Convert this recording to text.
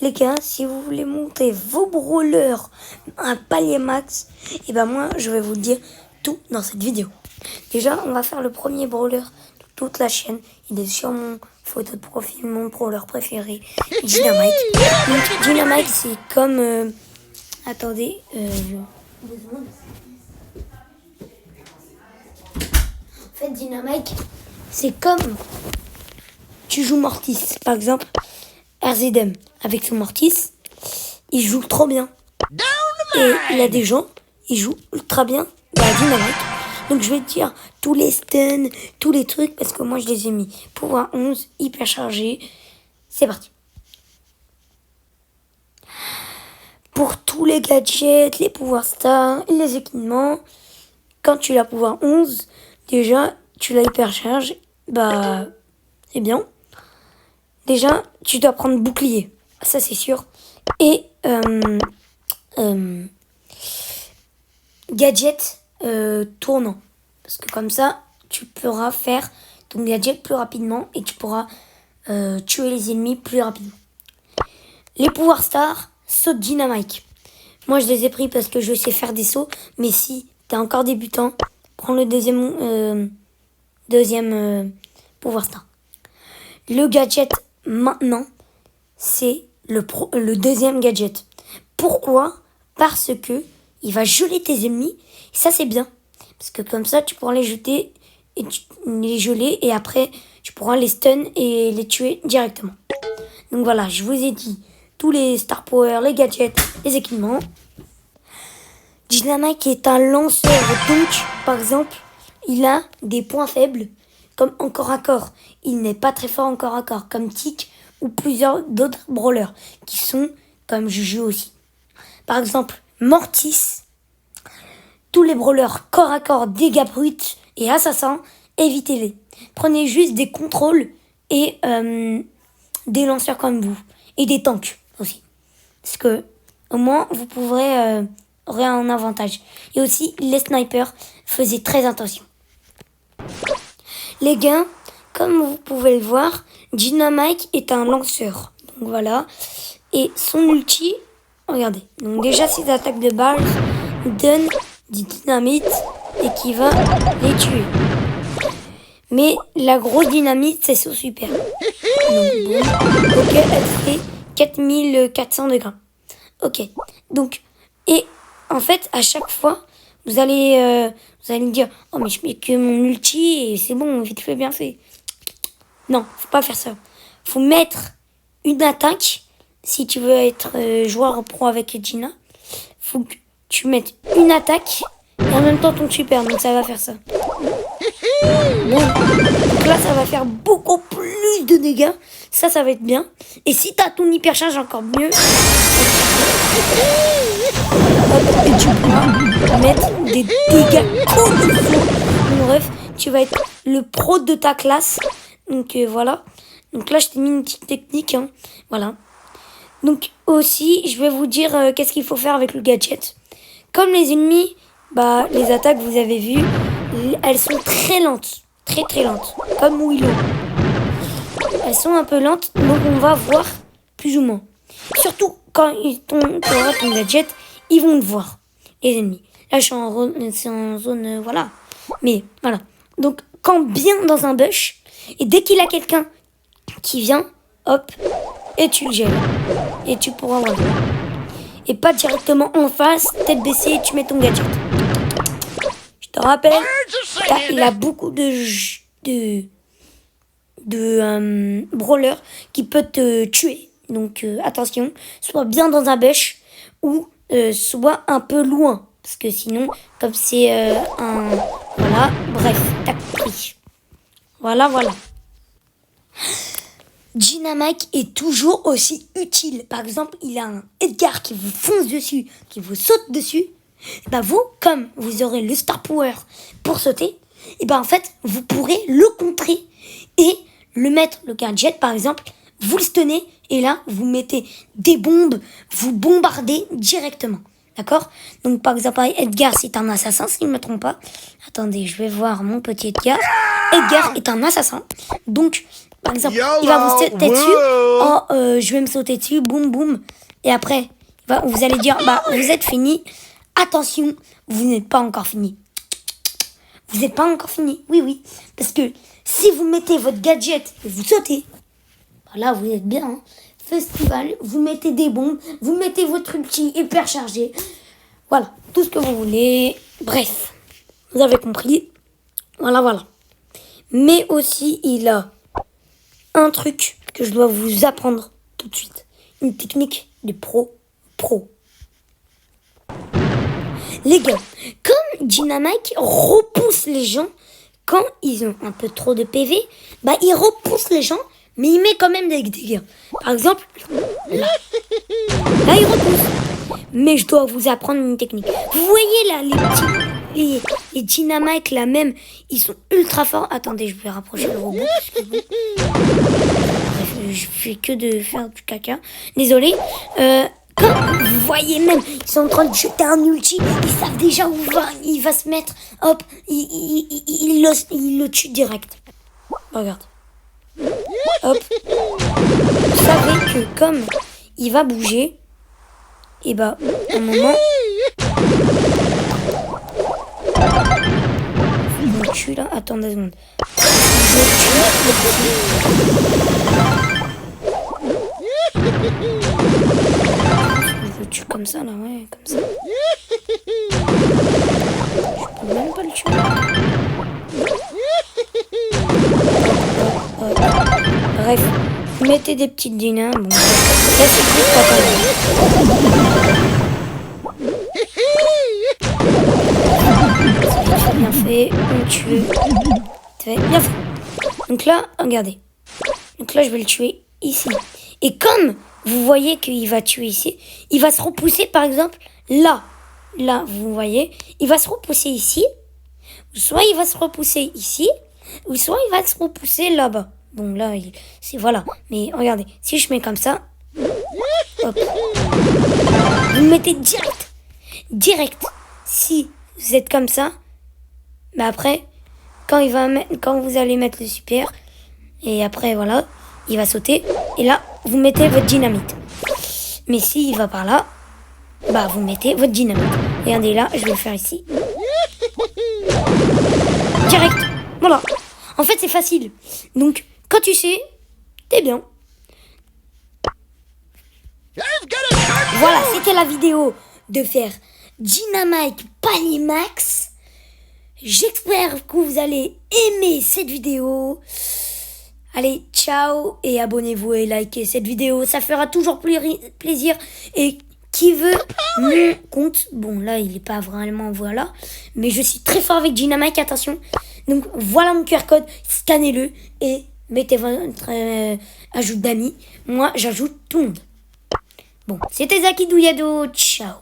Les gars, si vous voulez monter vos brawlers à un palier max, et ben moi, je vais vous le dire tout dans cette vidéo. Déjà, on va faire le premier brawler de toute la chaîne. Il est sur mon photo de profil, mon brawler préféré, Dynamite. Donc, Dynamite, c'est comme... Attendez, 2 secondes. En fait, Dynamite, c'est comme... Tu joues Mortis, par exemple, RZM, avec son Mortis, il joue trop bien. Et il y a des gens, ils jouent ultra bien à Dynamite. Donc je vais te dire tous les stuns, tous les trucs, parce que moi je les ai mis. Pouvoir 11, hyper chargé. C'est parti. Pour tous les gadgets, les pouvoirs stars, les équipements, quand tu l'as pouvoir 11, déjà, tu l'as hyper charge, bah, c'est bien. Déjà, tu dois prendre bouclier, ça c'est sûr. Et gadget tournant. Parce que comme ça, tu pourras faire ton gadget plus rapidement et tu pourras tuer les ennemis plus rapidement. Les pouvoirs stars, saut de dynamite. Moi, je les ai pris parce que je sais faire des sauts. Mais si t'es encore débutant, prends le deuxième pouvoir star. Le gadget maintenant, c'est le deuxième gadget. Pourquoi ? Parce que il va geler tes ennemis. Et ça, c'est bien. Parce que comme ça, tu pourras les jeter et les geler. Et après, tu pourras les stun et les tuer directement. Donc voilà, je vous ai dit tous les star power, les gadgets, les équipements. Dynamite est un lanceur. Donc, par exemple, il a des points faibles comme en corps à corps. Il n'est pas très fort en corps à corps, comme Tic ou plusieurs d'autres brawlers qui sont comme Juju aussi. Par exemple, Mortis, tous les brawlers corps à corps, dégâts bruts et assassins, évitez-les. Prenez juste des contrôles et des lanceurs comme vous. Et des tanks aussi. Parce que au moins, vous pourrez avoir un avantage. Et aussi, les snipers, faisaient très attention. Les gars, comme vous pouvez le voir, Dynamite est un lanceur. Donc voilà. Et son ulti, regardez. Donc déjà, ses attaques de base donnent du dynamite et qui va les tuer. Mais la grosse dynamite, c'est son super. Donc bon. Ok, elle fait 4400 degrés. Ok. Donc, et en fait, à chaque fois, vous allez me dire, oh mais je mets que mon ulti et c'est bon, vite fait, bien fait. Non, faut pas faire ça. Faut mettre une attaque. Si tu veux être joueur pro avec Gina, faut que tu mettes une attaque et en même temps ton super. Donc ça va faire ça. Bon. Donc là, ça va faire beaucoup plus de dégâts. Ça va être bien. Et si t'as ton hyper charge, encore mieux. Hop, et tu pourras mettre des dégâts comme il faut. Mon ref, tu vas être le pro de ta classe. Donc voilà. Donc là, je t'ai mis une petite technique. Hein. Voilà. Donc aussi, je vais vous dire qu'est-ce qu'il faut faire avec le gadget. Comme les ennemis, bah les attaques, vous avez vu, elles sont très lentes. Très très lentes. Comme Willow. Elles sont un peu lentes, donc on va voir plus ou moins. Surtout quand tu auras ton gadget, ils vont te voir, les ennemis. Là, je suis en zone, voilà. Mais voilà. Donc, quand bien dans un bush, et dès qu'il a quelqu'un qui vient, hop, et tu le gèles. Et tu pourras voir. Et pas directement en face, tête baissée, et tu mets ton gadget. Je te rappelle, il a beaucoup de brawler qui peut te tuer. Donc attention, soit bien dans un bush ou soit un peu loin. Parce que sinon, comme c'est un... Voilà, bref, tac, pris. Voilà. Dynamite est toujours aussi utile. Par exemple, il a un Edgar qui vous fonce dessus, qui vous saute dessus. Et bah vous, comme vous aurez le Star Power pour sauter, et bah en fait, vous pourrez le contrer et le mettre, le gadget par exemple, vous le stunnez et là, vous mettez des bombes, vous bombardez directement. D'accord ? Donc par exemple, Edgar, c'est un assassin, si je ne me trompe pas. Attendez, je vais voir mon petit Edgar. Edgar est un assassin. Donc, Par exemple, il va vous sauter dessus. Oh, je vais me sauter dessus. Boum, boum. Et après, vous allez dire, bah, vous êtes fini. Attention, vous n'êtes pas encore fini. Vous n'êtes pas encore fini. Oui, oui. Parce que si vous mettez votre gadget et vous sautez, bah là, vous êtes bien. Hein. Festival, vous mettez des bombes, vous mettez votre ulti hyper chargé. Voilà, tout ce que vous voulez. Bref, vous avez compris. Voilà, voilà. Mais aussi, il a un truc que je dois vous apprendre tout de suite. Une technique de pro. Les gars, comme Dynamite repousse les gens quand ils ont un peu trop de PV, bah il repousse les gens, mais il met quand même des dégâts. Par exemple, là il repousse. Mais je dois vous apprendre une technique. Vous voyez là, les Dynamite là même, ils sont ultra forts. Attendez, je vais rapprocher le robot. Je fais que de faire du caca. Désolé. Comme vous voyez même, ils sont en train de jeter un ulti. Ils savent déjà où il va se mettre. Hop, il le tue direct. Regarde. Hop. Vous savez que comme il va bouger, et bah, à un moment, je le tue là. Attends 2 secondes. Je le tue comme ça là, ouais, comme ça. Je peux même pas le tuer. Bref, mettez des petites dynams. Bon, là c'est plus pas quand même. Bien fait, on tue. Bien fait. Donc là, regardez. Donc là, je vais le tuer ici. Et comme vous voyez qu'il va tuer ici, il va se repousser par exemple là. Là, vous voyez, il va se repousser ici. Soit il va se repousser ici, ou soit il va se repousser là-bas. Bon, là, c'est voilà. Mais regardez, si je mets comme ça, hop, vous le mettez direct. Direct. Si vous êtes comme ça, bah après, quand vous allez mettre le super, et après, voilà, il va sauter. Et là, vous mettez votre dynamite. Mais s'il va par là, bah vous mettez votre dynamite. Regardez là, je vais le faire ici. Direct. Voilà. En fait, c'est facile. Donc, quand tu sais, t'es bien. Voilà, c'était la vidéo de faire Dynamite Panier Max. J'espère que vous allez aimer cette vidéo. Allez, ciao et abonnez-vous et likez cette vidéo. Ça fera toujours plaisir. Et qui veut mon compte, bon là il n'est pas vraiment voilà, mais je suis très fort avec Dynamite, attention. Donc voilà mon QR code, scannez-le et mettez votre ajout d'amis. Moi j'ajoute tout le monde. Bon, c'était Zaki Douyado, ciao.